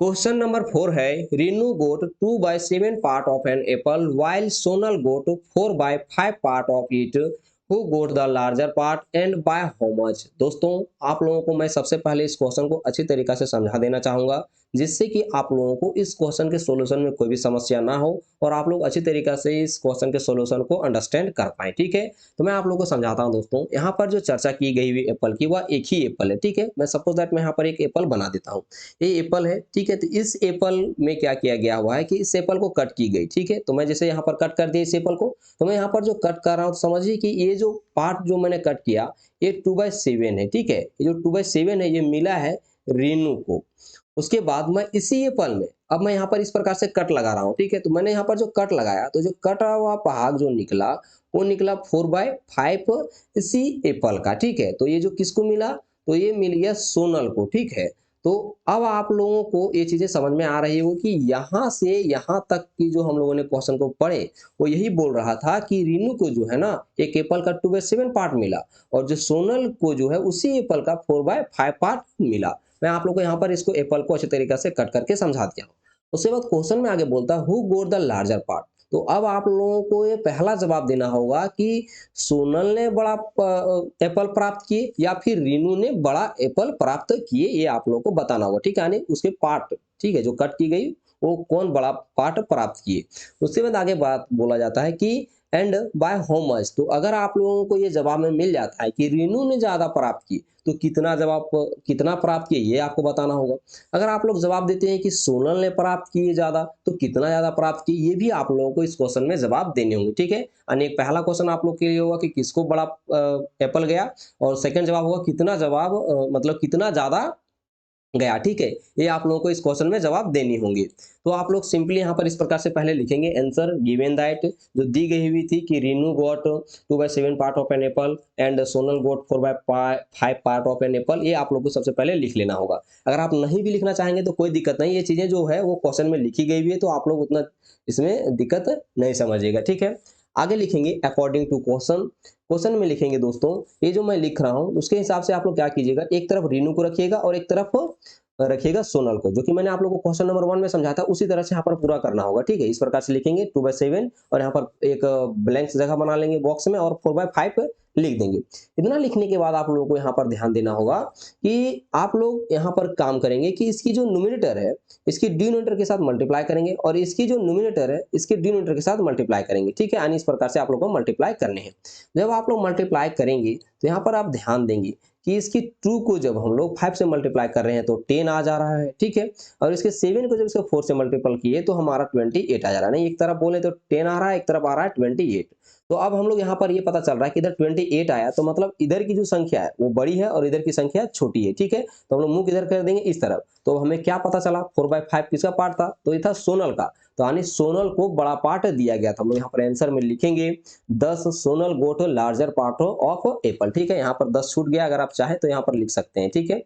Question number 4 है Renu got 2/7 part of an apple while Sonal got 4/5 part of it who got the larger part and by how much. दोस्तों, आप लोगों को मैं सबसे पहले इस क्वेश्चन को अच्छी तरीका से समझा देना चाहूंगा जिससे कि आप लोगों को इस क्वेश्चन के सॉल्यूशन में कोई भी समस्या ना हो और आप लोग अच्छी तरीका से इस क्वेश्चन के सॉल्यूशन को अंडरस्टैंड कर पाए। ठीक है, तो मैं आप लोगों को समझाता हूं। दोस्तों, यहाँ पर जो चर्चा की गई हुई एप्पल की वह एक ही एप्पल है। ठीक है, मैं सपोज दैट मैं यहाँ पर एक एप्पल बना देता हूँ। ये एप्पल है। ठीक है, तो इस एप्पल में क्या किया गया हुआ है कि इस एप्पल को कट की गई। ठीक है, तो मैं जैसे यहाँ पर कट कर दिया इस एप्पल को, तो मैं यहाँ पर जो कट कर रहा हूँ तो समझिए कि ये जो पार्ट जो मैंने कट किया ये 2/7 है। ठीक है, ये जो 2/7 है ये मिला है रीनू को। उसके बाद मैं इसी एप्पल में अब मैं यहाँ पर इस प्रकार से कट लगा रहा हूँ। ठीक है, तो मैंने यहाँ पर जो कट लगाया तो जो कटा हुआ भाग जो निकला वो निकला 4/5 इसी एप्पल का। ठीक है, तो ये जो किसको मिला, तो ये मिल गया सोनल को। ठीक है, तो अब आप लोगों को ये चीजें समझ में आ रही हो कि यहाँ से यहाँ तक की जो हम लोगों ने क्वेश्चन को पढ़े वो यही बोल रहा था कि रीनू को जो है ना एक एप्पल का 2/7 पार्ट मिला और जो सोनल को जो है उसी एप्पल का 4/5 पार्ट मिला। मैं आप लोग को यहाँ पर इसको एप्पल को अच्छे तरीके से कट करके समझा दिया हूँ। उसके बाद क्वेश्चन में आगे बोलता है who got the larger part. तो अब आप लोगों को ये पहला जवाब देना होगा कि सोनल ने बड़ा एप्पल प्राप्त किए या फिर रीनू ने बड़ा एप्पल प्राप्त किए, ये आप लोगों को बताना होगा। ठीक है, यानी उसके पार्ट, ठीक है, जो कट की गई वो कौन बड़ा पार्ट प्राप्त किए। उसके बाद आगे बात बोला जाता है कि एंड बाय हाउ मच। तो अगर आप लोगों को ये जवाब में मिल जाता है कि रीनू ने ज्यादा प्राप्त की तो कितना प्राप्त किए ये आपको बताना होगा। अगर आप लोग जवाब देते हैं कि सोनल ने प्राप्त किए ज्यादा तो कितना ज्यादा प्राप्त किए ये भी आप लोगों को इस क्वेश्चन में जवाब देने होंगे। ठीक है, यानी पहला क्वेश्चन आप लोग के लिए होगा कि किसको बड़ा एप्पल गया और सेकंड जवाब होगा कितना जवाब मतलब कितना ज्यादा गया। ठीक है, ये आप लोगों को इस क्वेश्चन में जवाब देनी होंगी। तो आप लोग सिंपली यहाँ पर इस प्रकार से पहले लिखेंगे आंसर गिवन दैट जो दी गई हुई थी कि Renu got 2/7 part of an apple and Sonal got 4/5 part of an apple. ये आप लोग को सबसे पहले लिख लेना होगा। अगर आप नहीं भी लिखना चाहेंगे तो कोई दिक्कत नहीं, ये चीजें जो है वो क्वेश्चन में लिखी गई हुई है तो आप लोग उतना इसमें दिक्कत नहीं समझिएगा। ठीक है, आगे लिखेंगे अकॉर्डिंग टू क्वेश्चन। क्वेश्चन में लिखेंगे दोस्तों ये जो मैं लिख रहा हूं उसके हिसाब से आप लोग क्या कीजिएगा, एक तरफ रीनू को रखिएगा और एक तरफ रखिएगा सोनल को, जो कि मैंने आप लोगों को क्वेश्चन नंबर 1 में समझाया था उसी तरह से यहाँ पर पूरा करना होगा। ठीक है, इस प्रकार से लिखेंगे 2/7 और यहाँ पर एक ब्लैंक जगह बना लेंगे बॉक्स में और 4/5 लिख देंगे। इतना लिखने के बाद आप लोगों को यहाँ पर ध्यान देना होगा कि आप लोग यहाँ पर काम करेंगे कि इसकी जो न्यूमरेटर है इसकी डिनोमिनेटर के साथ मल्टीप्लाई करेंगे और इसकी जो न्यूमरेटर है इसके डिनोमिनेटर के साथ मल्टीप्लाई करेंगे। ठीक है, यानी इस प्रकार से आप लोग को मल्टीप्लाई करने हैं। जब आप लोग मल्टीप्लाई करेंगे तो यहाँ पर आप ध्यान देंगे कि इसकी 2 को जब हम लोग 5 से मल्टीप्लाई कर रहे हैं तो 10 आ जा रहा है। ठीक है, और इसके 7 को जब इसको 4 से मल्टीपल किए तो हमारा 28 आ जा रहा है। नहीं, एक तरफ बोले तो 10 आ रहा है, एक तरफ आ रहा है 28। तो अब हम लोग यहाँ पर ये पता चल रहा है कि इधर 28 आया तो मतलब इधर की जो संख्या है वो बड़ी है और इधर की संख्या छोटी है। ठीक है, तो हम लोग मुंह किधर कर देंगे, इस तरफ। तो हमें क्या पता चला 4/5 किसका पार्ट था, तो ये था सोनल का। तो यानी सोनल को बड़ा पार्ट दिया गया था। हम लोग यहाँ पर आंसर में लिखेंगे 10 सोनल गोट लार्जर पार्ट ऑफ एप्पल। ठीक है, यहाँ पर 10 छूट गया, अगर आप चाहें तो यहाँ पर लिख सकते हैं। ठीक है,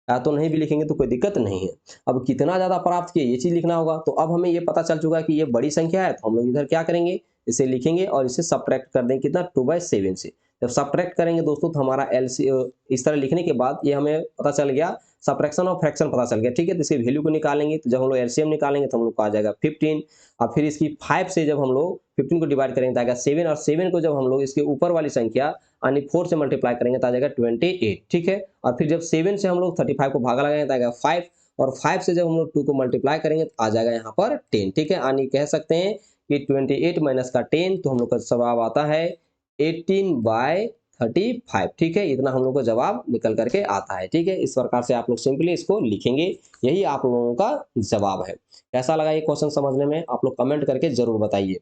या तो नहीं भी लिखेंगे तो कोई दिक्कत नहीं है। अब कितना ज्यादा प्राप्त किए ये चीज लिखना होगा। तो अब हमें ये पता चल चुका है कि ये बड़ी संख्या है तो हम लोग इधर क्या करेंगे, इसे लिखेंगे और इसे सब्ट्रैक्ट कर देंगे कितना 2/7 से। जब सब्ट्रैक्ट करेंगे दोस्तों तो हमारा एलसी इस तरह लिखने के बाद ये हमें पता चल गया, सब्ट्रैक्शन और फ्रैक्शन पता चल गया। ठीक है, तो इसकी वैल्यू को निकालेंगे तो जब हम लोग एलसीएम निकालेंगे तो हम लोग को आ जाएगा 15 और फिर इसकी 5 से जब हम लोग 15 को डिवाइड करेंगे तो आएगा 7 और 7 को जब हम लोग इसके ऊपर वाली संख्या यानी 4 से मल्टीप्लाई करेंगे तो आ जाएगा 28। ठीक है, और फिर जब 7 से हम लोग 35 को भागा लगाएंगे तो आएगा 5 और 5 से जब हम लोग 2 को मल्टीप्लाई करेंगे तो आ जाएगा यहाँ पर 10। ठीक है, यानी कह सकते हैं कि 28 माइनस का 10 तो हम लोग का जवाब आता है 18/35। ठीक है, इतना हम लोग को जवाब निकल करके आता है। ठीक है, इस प्रकार से आप लोग सिंपली इसको लिखेंगे, यही आप लोगों का जवाब है। कैसा लगा ये क्वेश्चन समझने में, आप लोग कमेंट करके जरूर बताइए।